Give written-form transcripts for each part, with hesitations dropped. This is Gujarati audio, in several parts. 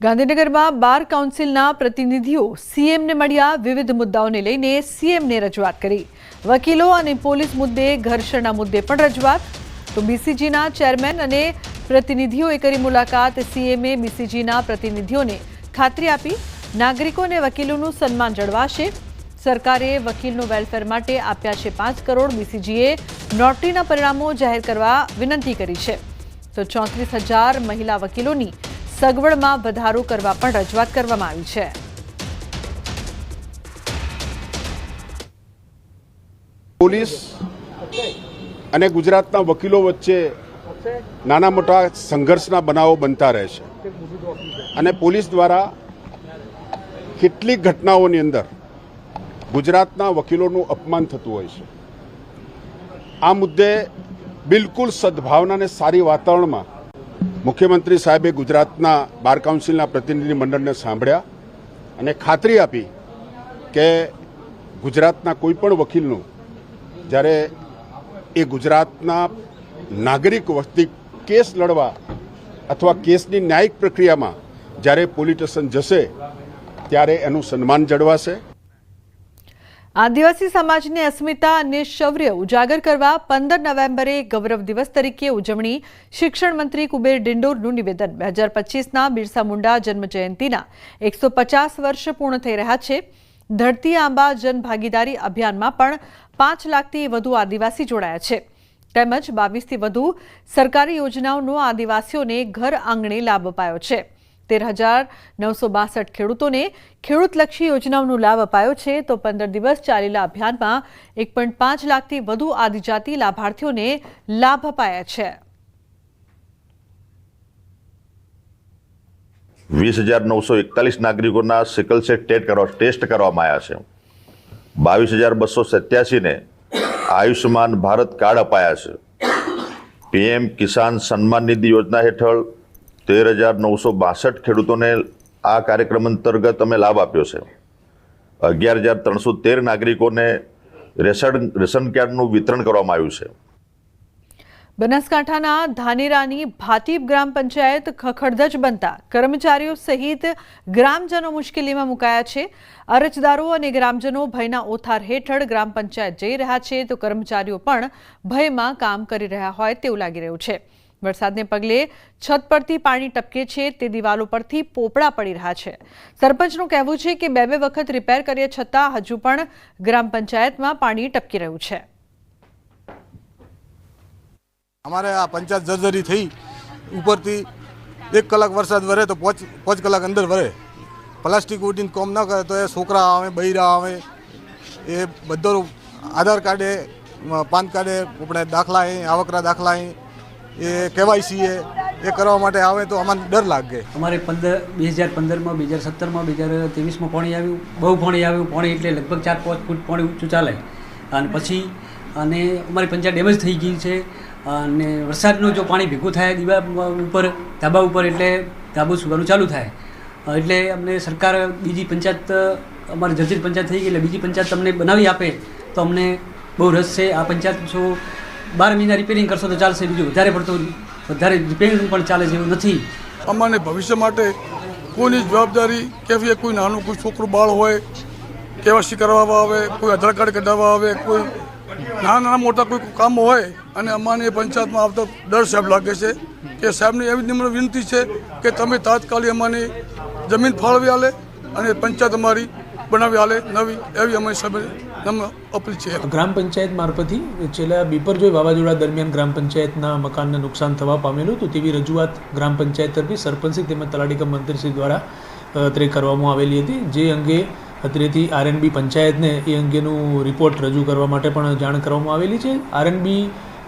ગાંધીનગરમાં બાર કાઉન્સિલના પ્રતિનિધિઓ સીએમને મળ્યા. વિવિધ મુદ્દાઓને લઈને સીએમને રજૂઆત કરી. વકીલો અને પોલીસ મુદ્દે, ઘર્ષણના મુદ્દે પણ રજૂઆત. તો બીસીજીના ચેરમેન અને પ્રતિનિધિઓએ કરી મુલાકાત. સીએમએ બીસીજીના પ્રતિનિધિઓને ખાતરી આપી નાગરિકો અને વકીલોનું સન્માન જળવાશે. સરકારે વકીલનો વેલફેર માટે આપ્યા છે 5 કરોડ. બીસીજીએ નોટરીના પરિણામો જાહેર કરવા વિનંતી કરી છે. તો 34,000 મહિલા વકીલોની સગવડમાં વધારો કરવા પણ રજૂઆત કરવામાં આવી છે. પોલીસ અને ગુજરાતના વકીલો વચ્ચે નાના મોટા સંઘર્ષના બનાવો બનતા રહે છે અને પોલીસ દ્વારા કેટલીક ઘટનાઓની અંદર ગુજરાતના વકીલોનું અપમાન થતું હોય છે. આ મુદ્દે બિલકુલ સદભાવના અને સારી વાતાવરણમાં મુખ્યમંત્રી સાહેબે ગુજરાતના બાર કાઉન્સિલના પ્રતિનિધિ મંડળને સાંભળ્યા અને ખાતરી આપી કે ગુજરાતના કોઈ પણ વકીલનું જ્યારે એ ગુજરાતના નાગરિક વતી કેસ લડવા અથવા કેસની ન્યાયિક પ્રક્રિયામાં જ્યારે પોલીસ સ્ટેશન જશે ત્યારે એનું સન્માન જળવાશે. આદિવાસી સમાજની અસ્મિતા અને શૌર્ય ઉજાગર કરવા 15 નવેમ્બરે ગૌરવ દિવસ તરીકે ઉજવણી. શિક્ષણ મંત્રી કુબેર ડિંડોરનું નિવેદન. 2025ના બિરસા મુંડા જન્મજયંતિના 150 વર્ષ પૂર્ણ થઈ રહ્યા છે. ધરતી આંબા જન ભાગીદારી અભિયાનમાં પણ 5 લાખથી વધુ આદિવાસી જોડાયા છે. તેમજ 22થી વધુ સરકારી યોજનાઓનો આદિવાસીઓને ઘર આંગણે લાભ અપાયો છે. 13,962 ખેડૂતોને ખેડૂતલક્ષી યોજનાઓનો લાભ અપાયો છે. તો 15 દિવસ ચાલેલા અભિયાનમાં 1.5 લાખથી વધુ આદિજાતિ લાભાર્થીઓને લાભ અપાયા છે. 20,941 નાગરિકોના સિકલ સેલ ટેસ્ટ કરવામાં આવ્યા છે. 22,287ને આયુષ્યમાન ભારત કાર્ડ અપાયા છે. પીએમ કિસાન સન્માન નિધિ યોજના હેઠળ 13,962 ખેડૂતોને આ કાર્યક્રમ અંતર્ગત અમે લાભ આપ્યો છે. 11,313 નાગરિકોને રેશન કાર્ડનું વિતરણ કરવામાં આવ્યું છે. બનાસકાંઠાના ધાનેરાની ભાતીપ ગ્રામ પંચાયત ખખડધજ બનતા કર્મચારીઓ સહિત ગ્રામજનો મુશ્કેલીમાં મુકાયા છે. અરજદારો અને ગ્રામજનો ભયના ઓથાર હેઠળ ગ્રામ પંચાયત જઈ રહ્યા છે. તો કર્મચારીઓ પણ ભયમાં કામ કરી રહ્યા હોય તેવું લાગી રહ્યું છે. વરસાદને પગલે છત પરથી પાણી ટપકે છે. તે દિવાલો પરથી પોપડા પડી રહ્યા છે. સરપંચનું કહેવું છે કે 2 વખત રિપેર કર્યા છતાં હજુ પણ ગ્રામ પંચાયતમાં પાણી ટપકી રહ્યું છે. અમારે આ પંચાયત જર્જરી થઈ. ઉપરથી 1 કલાક વરસાદ વરે તો 5 કલાક અંદર વરે. પ્લાસ્ટિક ઉડીને કોમ ન કરે તો એ છોકરા આવે, બૈરા આવે, એ બધો આધાર કાર્ડે, પાન કાર્ડે, આપણે દાખલા આવકના દાખલા એ કેવાયસી એ કરવા માટે આવે તો અમને ડર લાગે. અમારે 2015માં, 2017માં, 2023માં પાણી આવ્યું, બહુ પાણી આવ્યું. પાણી એટલે લગભગ 4-5 ફૂટ પાણી ઊંચું ચાલે અને પછી અમારી પંચાયત ડેમેજ થઈ ગઈ છે. અને વરસાદનું જો પાણી ભેગું થાય દીવા ઉપર, ધાબા ઉપર, એટલે ધાબુ સુવાનું ચાલુ થાય. એટલે અમને સરકાર બીજી પંચાયત, અમારી જર્જરિત પંચાયત થઈ ગઈ એટલે બીજી પંચાયત અમને બનાવી આપે તો અમને બહુ રસ છે. આ પંચાયત જો 12 મહિના રિપેરિંગ કરશો તો ચાલશે. બીજું વધારે રિપેરિંગ પણ ચાલે છે એવું નથી. અમારે ભવિષ્ય માટે કોઈની જવાબદારી કેવી, કોઈ નાનું કોઈ છોકરું બાળ હોય કેવાયસી કરાવવા આવે, કોઈ આધાર કાર્ડ કઢાવવા આવે, કોઈ નાના મોટા કોઈ કામો હોય અને અમારી પંચાયતમાં આવતા ડર સાહેબ લાગે છે કે સાહેબની એવી નિમ્ર વિનંતી છે કે તમે તાત્કાલિક અમારી જમીન ફાળવી આલે અને પંચાયત અમારી બનાવી આલે નવી, એવી અમારી સાહેબ અપીલ છે. ગ્રામ પંચાયત મારફતથી છેલ્લા બિપરજોય વાવાઝોડા દરમિયાન ગ્રામ પંચાયતના મકાનને નુકસાન થવા પામેલું હતું તેવી રજૂઆત ગ્રામ પંચાયત તરફી સરપંચશ્રી તેમજ તલાટી મંત્રીશ્રી દ્વારા અત્રે કરવામાં આવેલી હતી. જે અંગે અત્રેથી આરએનબી પંચાયતને એ અંગેનું રિપોર્ટ રજૂ કરવા માટે પણ જાણ કરવામાં આવેલી છે. આરએનબી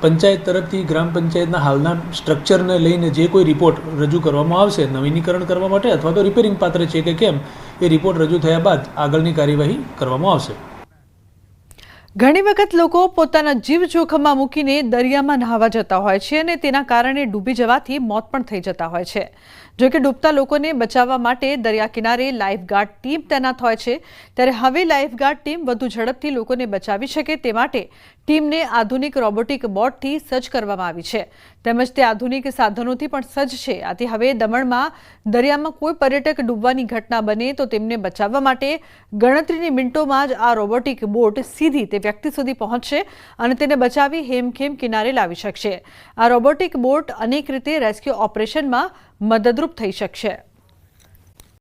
પંચાયત તરફથી ગ્રામ પંચાયતના હાલના સ્ટ્રક્ચરને લઈને જે કોઈ રિપોર્ટ રજૂ કરવામાં આવશે નવીનીકરણ કરવા માટે અથવા તો રિપેરિંગ પાત્ર છે કે કેમ, એ રિપોર્ટ રજૂ થયા બાદ આગળની કાર્યવાહી કરવામાં આવશે. ઘણી વખત લોકો પોતાના જીવ જોખમમાં મૂકીને દરિયામાં નહાવા જતા હોય છે અને તેના કારણે ડૂબી જવાથી મોત પણ થઈ જતા હોય છે. જો કે ડૂબતા લોકોને બચાવવા માટે દરિયા કિનારે લાઈફગાર્ડ ટીમ તૈનાત હોય છે. ત્યારે હવે લાઈફગાર્ડ ટીમ વધુ ઝડપથી લોકોને બચાવી શકે તે માટે ટીમને આધુનિક રોબોટિક બોટથી સજ્જ કરવામાં આવી છે તેમજ તે આધુનિક સાધનોથી પણ સજ્જ છે. આથી હવે દમણમાં દરિયામાં કોઈ પર્યટક ડૂબવાની ઘટના બને તો તેમને બચાવવા માટે ગણતરીની મિનિટોમાં જ આ રોબોટિક બોટ સીધી તે વ્યક્તિ સુધી પહોંચશે અને તેને બચાવી હેમખેમ કિનારે લાવી શકશે. આ રોબોટિક બોટ અનેક રીતે રેસ્ક્યુ ઓપરેશનમાં મદદરૂપ થઈ શકશે.